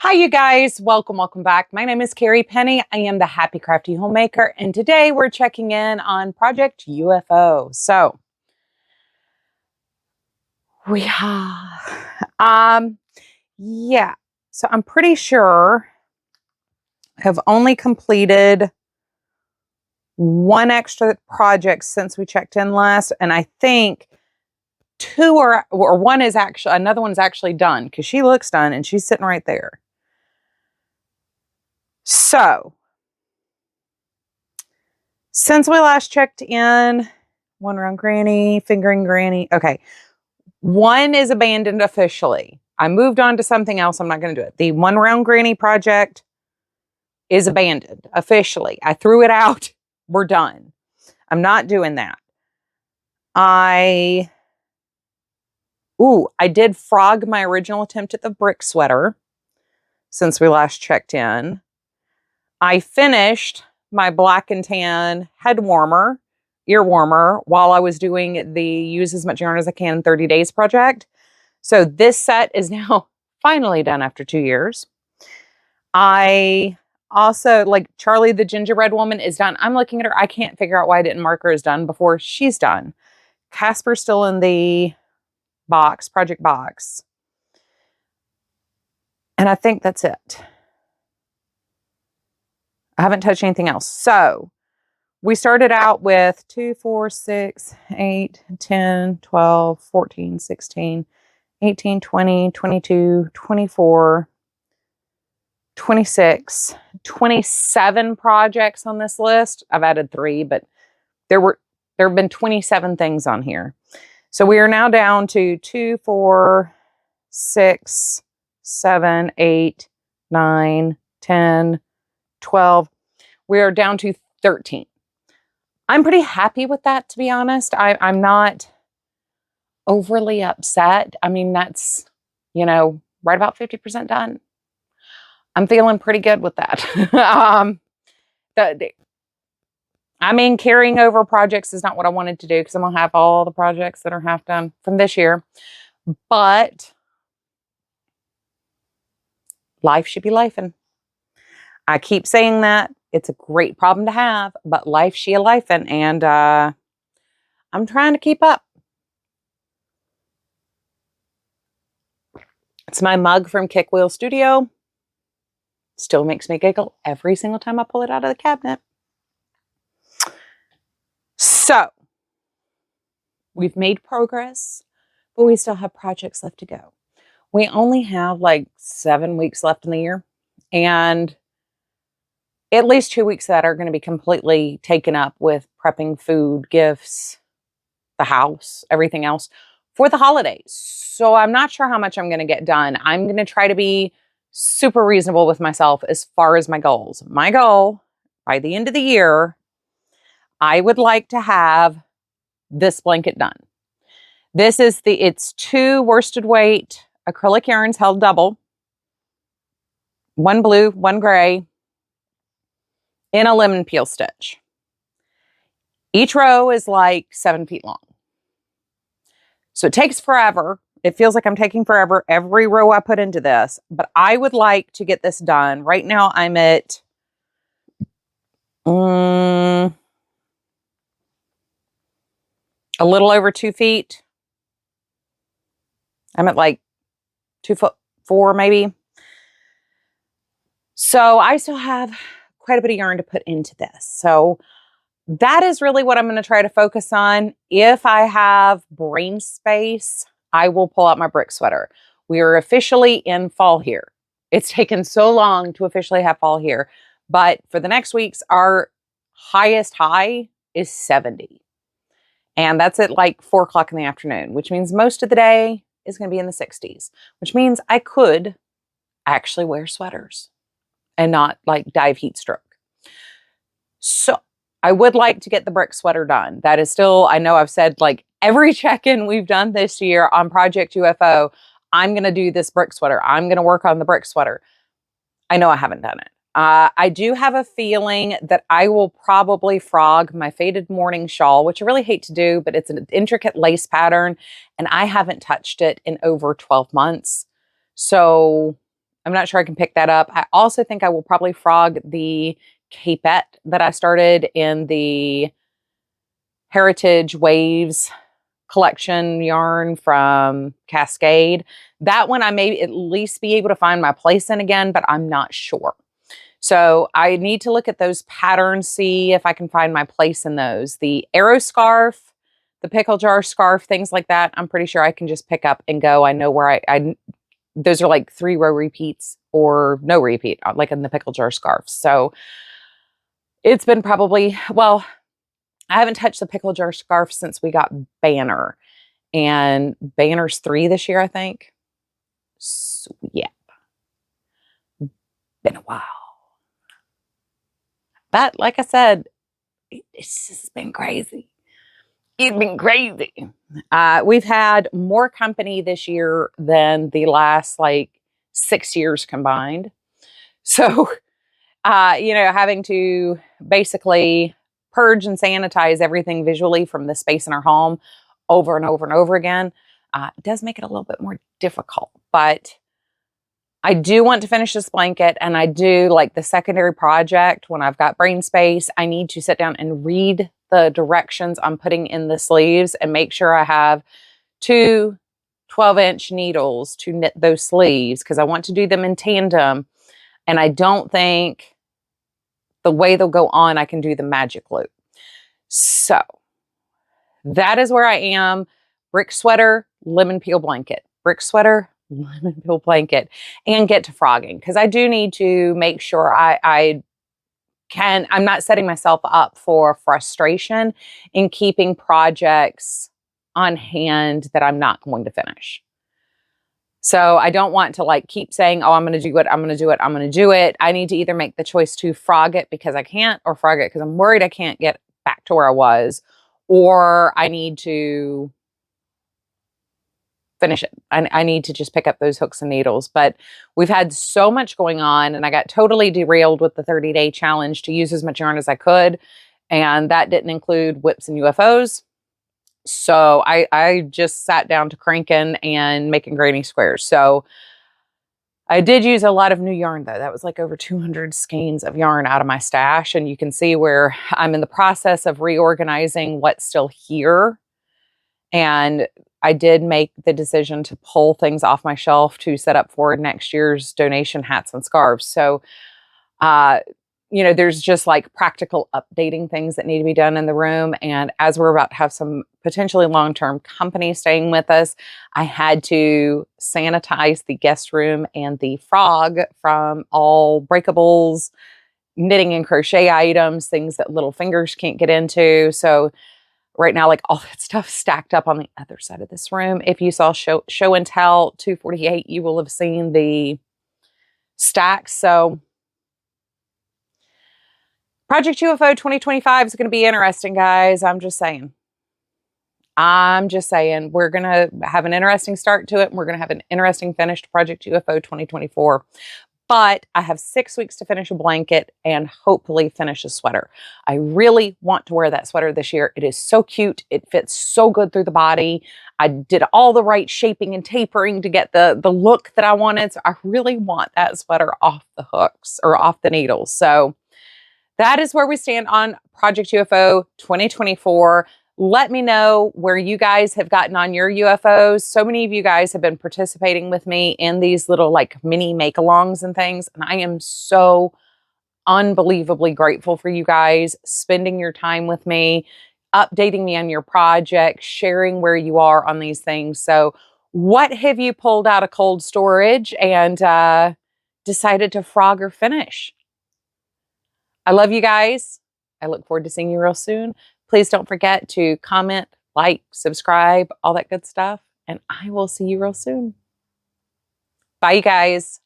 Hi, you guys. Welcome back. My name is Carrie Penny. I am the Happy Crafty Homemaker, and today we're checking in on Project UFO. So, we yeah. So I'm pretty sure I have only completed one extra project since we checked in last, and I think one is actually, another one's actually done because she looks done and she's sitting right there. So, since we last checked in, one round granny, fingering granny. Okay. One is abandoned officially. I moved on to something else. I'm not going to do it. The one round granny project is abandoned officially. I threw it out. We're done. I'm not doing that. I did frog my original attempt at the brick sweater since we last checked in. I finished my black and tan head warmer, ear warmer, while I was doing the use as much yarn as I can in 30 days project. So this set is now finally done after 2 years. I also, like, Charlie the gingerbread woman is done. I'm looking at her. I can't figure out why I didn't mark her as done before. She's done. Casper's still in the box, project box. And I think that's it. I haven't touched anything else. So we started out with 2, 4, 6, 8, 10, 12, 14, 16, 18, 20, 22, 24, 26, 27 projects on this list. I've added 3, but there have been 27 things on here. So we are now down to 2, 4, 6, 7, 8, 9, 10, 12. We are down to 13. I'm pretty happy with that, to be honest. I'm not overly upset. I mean, that's, right about 50% done. I'm feeling pretty good with that. Carrying over projects is not what I wanted to do because I'm going to have all the projects that are half done from this year. But life should be lifing. I keep saying that. It's a great problem to have, but life she a lifing, and I'm trying to keep up. It's my mug from Kickwheel Studio. Still makes me giggle every single time I pull it out of the cabinet. So, we've made progress, but we still have projects left to go. We only have like 7 weeks left in the year, and at least 2 weeks of that are going to be completely taken up with prepping food, gifts, the house, everything else for the holidays. So I'm not sure how much I'm going to get done. I'm going to try to be super reasonable with myself as far as my goals. My goal, by the end of the year, I would like to have this blanket done. It's 2 worsted weight acrylic yarns held double. 1 blue, 1 gray, in a lemon peel stitch. Each row is like 7 feet long. So it takes forever. It feels like I'm taking forever every row I put into this, but I would like to get this done. Right now I'm at a little over 2 feet. I'm at like 2'4" maybe. So I still have quite a bit of yarn to put into this. So that is really what I'm going to try to focus on. If I have brain space, I will pull out my brick sweater. We are officially in fall here. It's taken so long to officially have fall here. But for the next weeks, our highest high is 70. And that's at like 4 o'clock in the afternoon, which means most of the day is going to be in the 60s, which means I could actually wear sweaters and not like dive heat stroke. So I would like to get the brick sweater done. That is still, I know I've said like every check-in we've done this year on Project UFO, I'm going to do this brick sweater. I'm going to work on the brick sweater. I know I haven't done it. I do have a feeling that I will probably frog my faded morning shawl, which I really hate to do, but it's an intricate lace pattern and I haven't touched it in over 12 months. So I'm not sure I can pick that up. I also think I will probably frog the capette that I started in the Heritage Waves collection yarn from Cascade. That one I may at least be able to find my place in again, but I'm not sure. So I need to look at those patterns, see if I can find my place in those. The arrow scarf, the pickle jar scarf, things like that, I'm pretty sure I can just pick up and go. I know where those are like 3-row repeats or no repeat, like in the pickle jar scarf. So it's been probably, well, I haven't touched the pickle jar scarf since we got Banner. And Banner's 3 this year, I think. So, yeah. Been a while. But like I said, it's just been crazy. It's been crazy. We've had more company this year than the last like 6 years combined. So, having to basically purge and sanitize everything visually from the space in our home over and over and over again, does make it a little bit more difficult. But I do want to finish this blanket, and I do like the secondary project. When I've got brain space, I need to sit down and read the directions I'm putting in the sleeves and make sure I have 2 12-inch needles to knit those sleeves, because I want to do them in tandem. And I don't think the way they'll go on, I can do the magic loop. So that is where I am. Brick sweater, lemon peel blanket. Brick sweater, lemon peel blanket, and get to frogging, because I do need to make sure I'm not setting myself up for frustration in keeping projects on hand that I'm not going to finish. So I don't want to like keep saying, oh, I'm going to do it, I'm going to do it, I'm going to do it. I need to either make the choice to frog it because I can't, or frog it because I'm worried I can't get back to where I was, or I need to finish it. I need to just pick up those hooks and needles. But we've had so much going on, and I got totally derailed with the 30-day challenge to use as much yarn as I could. And that didn't include WIPs and UFOs. So I just sat down to cranking and making granny squares. So I did use a lot of new yarn, though. That was like over 200 skeins of yarn out of my stash. And you can see where I'm in the process of reorganizing what's still here. And I did make the decision to pull things off my shelf to set up for next year's donation hats and scarves. So, there's just like practical updating things that need to be done in the room. And as we're about to have some potentially long-term company staying with us, I had to sanitize the guest room and the frog from all breakables, knitting and crochet items, things that little fingers can't get into. So right now, like all that stuff stacked up on the other side of this room. If you saw show and tell 248, you will have seen the stacks. So Project UFO 2025 is going to be interesting, guys. I'm just saying. We're going to have an interesting start to it, and we're going to have an interesting finish to Project UFO 2024. But I have 6 weeks to finish a blanket and hopefully finish a sweater. I really want to wear that sweater this year. It is so cute. It fits so good through the body. I did all the right shaping and tapering to get the look that I wanted. So I really want that sweater off the hooks or off the needles. So that is where we stand on Project UFO 2024. Let me know where you guys have gotten on your UFOs. So many of you guys have been participating with me in these little like mini make-alongs and things. And I am so unbelievably grateful for you guys spending your time with me, updating me on your project, sharing where you are on these things. So what have you pulled out of cold storage and decided to frog or finish? I love you guys. I look forward to seeing you real soon. Please don't forget to comment, like, subscribe, all that good stuff. And I will see you real soon. Bye, you guys.